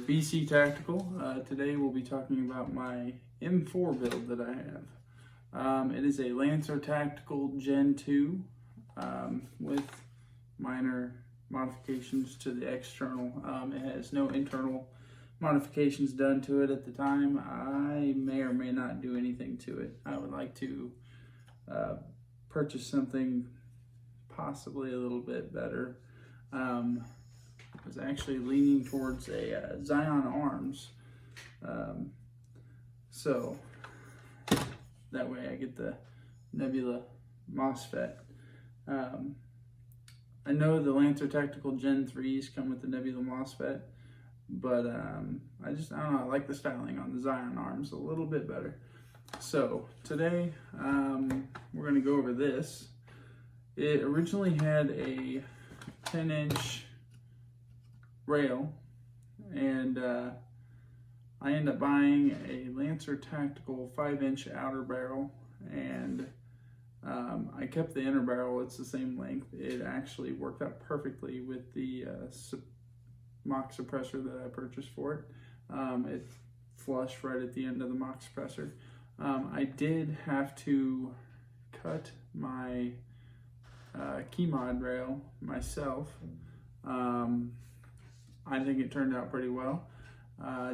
BC Tactical. Today we'll be talking about my M4 build that I have. It is a Lancer Tactical Gen 2 with minor modifications to the external. It has no internal modifications done to it at the time. I may or may not do anything to it. I would like to purchase something possibly a little bit better. I was actually leaning towards a Zion Arms, so that way I get the Nebula MOSFET. I know the Lancer Tactical Gen 3s come with the Nebula MOSFET, but I don't know, I like the styling on the Zion Arms a little bit better. So today we're going to go over this. It originally had a 10-inch rail, and I ended up buying a Lancer Tactical 5-inch outer barrel, and I kept the inner barrel. It's the same length. It actually worked out perfectly with the mock suppressor that I purchased for it. It flushed right at the end of the mock suppressor. I did have to cut my key mod rail myself. I think it turned out pretty well.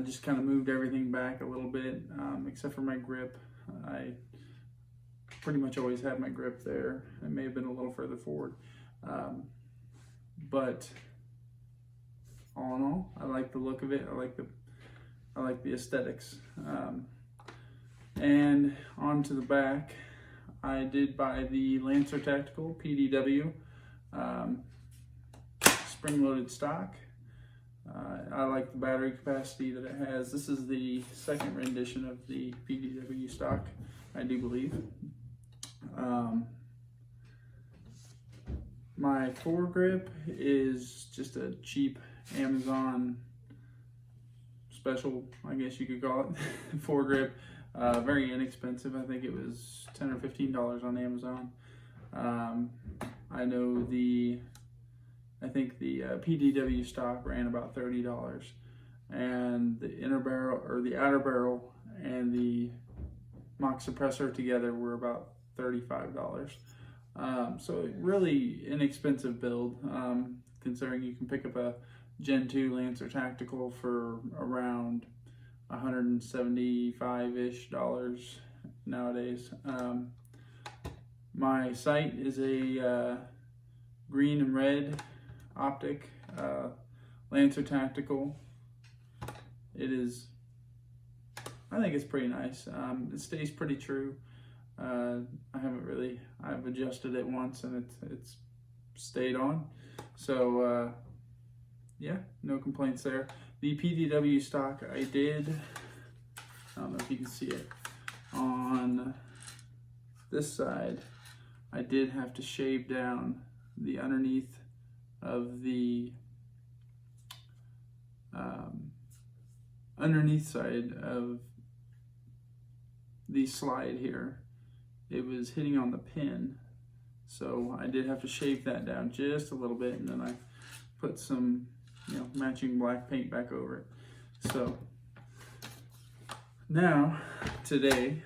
Just kind of moved everything back a little bit, except for my grip. I pretty much always had my grip there. It may have been a little further forward. But all in all, I like the look of it. I like the aesthetics. And on to the back, I did buy the Lancer Tactical PDW spring-loaded stock. I like the battery capacity that it has. This is the second rendition of the PDW stock, I do believe. My foregrip is just a cheap Amazon special, I guess you could call it, foregrip. Very inexpensive. I think it was $10 or $15 on Amazon. I know I think the PDW stock ran about $30, and the inner barrel or the outer barrel and the mock suppressor together were about $35. So really inexpensive build, considering you can pick up a Gen 2 Lancer Tactical for around $175-ish nowadays. My sight is a green and red optic Lancer Tactical. It is, I think it's pretty nice. It stays pretty true. I've adjusted it once and it's stayed on. So yeah, no complaints there. The PDW stock, I don't know if you can see it, on this side, I did have to shave down the underneath of the underneath side of the slide here. It was hitting on the pin, so I did have to shave that down just a little bit, and then I put some matching black paint back over it. So now today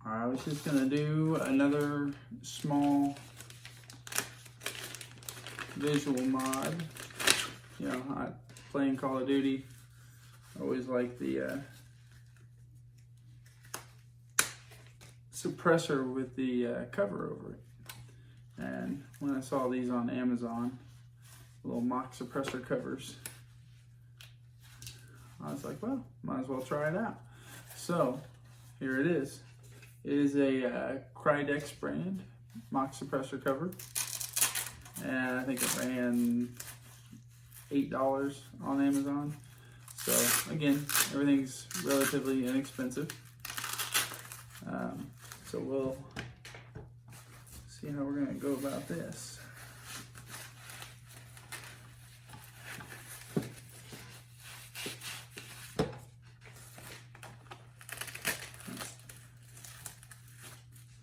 I was just gonna do another small visual mod. Playing Call of Duty, I always like the suppressor with the cover over it. And when I saw these on Amazon, little mock suppressor covers, I was like, well, might as well try it out. So here it is. It is a Crydex brand mock suppressor cover, and I think it ran $8 on Amazon. So again, everything's relatively inexpensive. So we'll see how we're gonna go about this.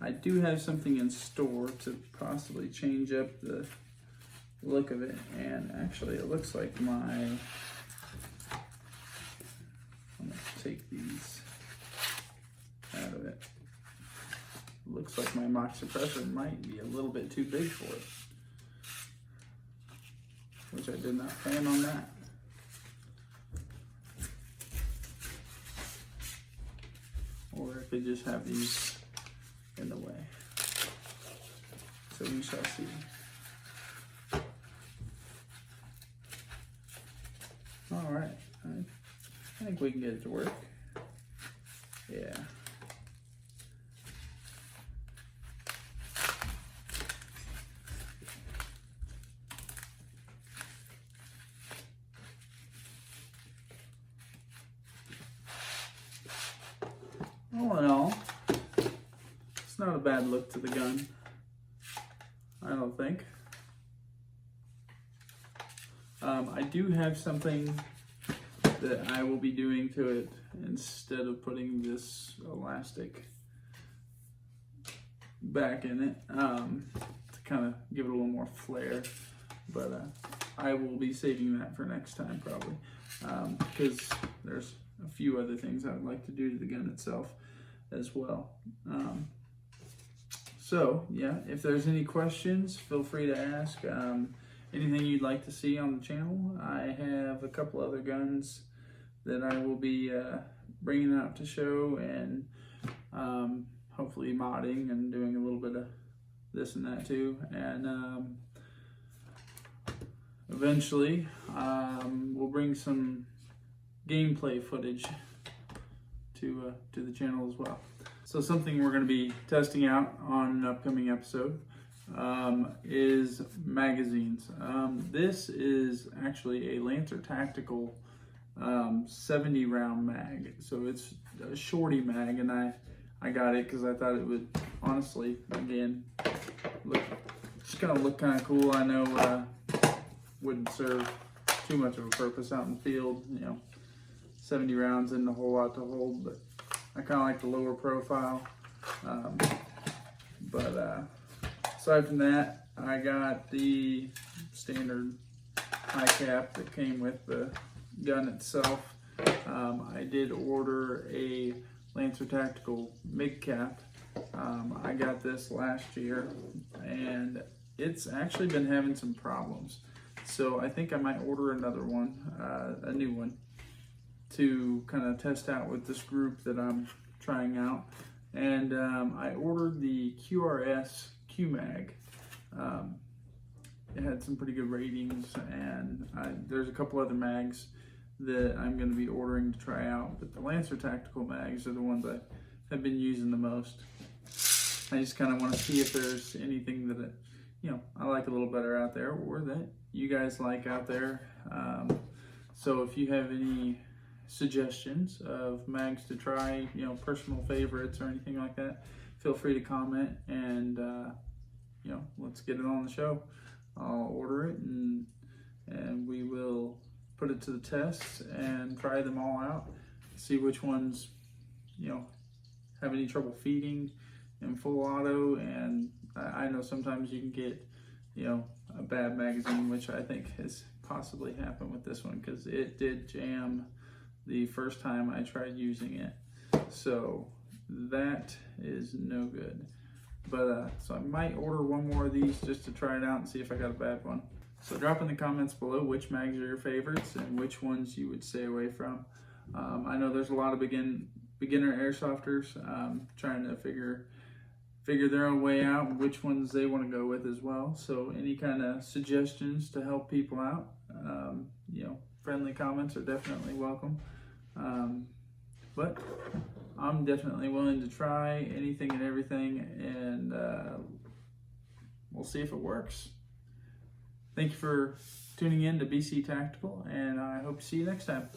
I do have something in store to possibly change up the look of it, and actually it looks like my I'm going to take these out of it. Looks like my mock suppressor might be a little bit too big for it, which I did not plan on that. Or I could just have these in the way. So we shall see. All right, I think we can get it to work. Yeah. All in all, it's not a bad look to the gun, I don't think. I do have something that I will be doing to it instead of putting this elastic back in it, to kind of give it a little more flair, but I will be saving that for next time probably, because there's a few other things I would like to do to the gun itself as well. So yeah, if there's any questions, feel free to ask. Anything you'd like to see on the channel, I have a couple other guns that I will be bringing out to show, and hopefully modding and doing a little bit of this and that too. And eventually we'll bring some gameplay footage to the channel as well. So something we're going to be testing out on an upcoming episode is magazines. This is actually a Lancer Tactical 70 round mag. So it's a shorty mag, and I got it because I thought it would, honestly, again, just kind of look kind of cool. I know wouldn't serve too much of a purpose out in the field, you know, 70 rounds isn't a whole lot to hold, but I kind of like the lower profile. But aside from that, I got the standard high cap that came with the gun itself. I did order a Lancer Tactical MIG cap. I got this last year, and it's actually been having some problems. So I think I might order another one, a new one, to kind of test out with this group that I'm trying out. And I ordered the QRS QMag. It had some pretty good ratings, and there's a couple other mags that I'm going to be ordering to try out, but the Lancer Tactical mags are the ones I have been using the most. I just kind of want to see if there's anything that I like a little better out there, or that you guys like out there. So if you have any suggestions of mags to try, personal favorites or anything like that, feel free to comment, and let's get it on the show. I'll order it, and we will put it to the test and try them all out, see which ones have any trouble feeding in full auto. And I know sometimes you can get a bad magazine, which I think has possibly happened with this one, because it did jam the first time I tried using it, so that is no good. But so I might order one more of these just to try it out and see if I got a bad one. So drop in the comments below which mags are your favorites and which ones you would stay away from. I know there's a lot of beginner airsofters trying to figure their own way out and which ones they want to go with as well. So any kind of suggestions to help people out, friendly comments are definitely welcome. But I'm definitely willing to try anything and everything, and we'll see if it works. Thank you for tuning in to BC Tactical, and I hope to see you next time.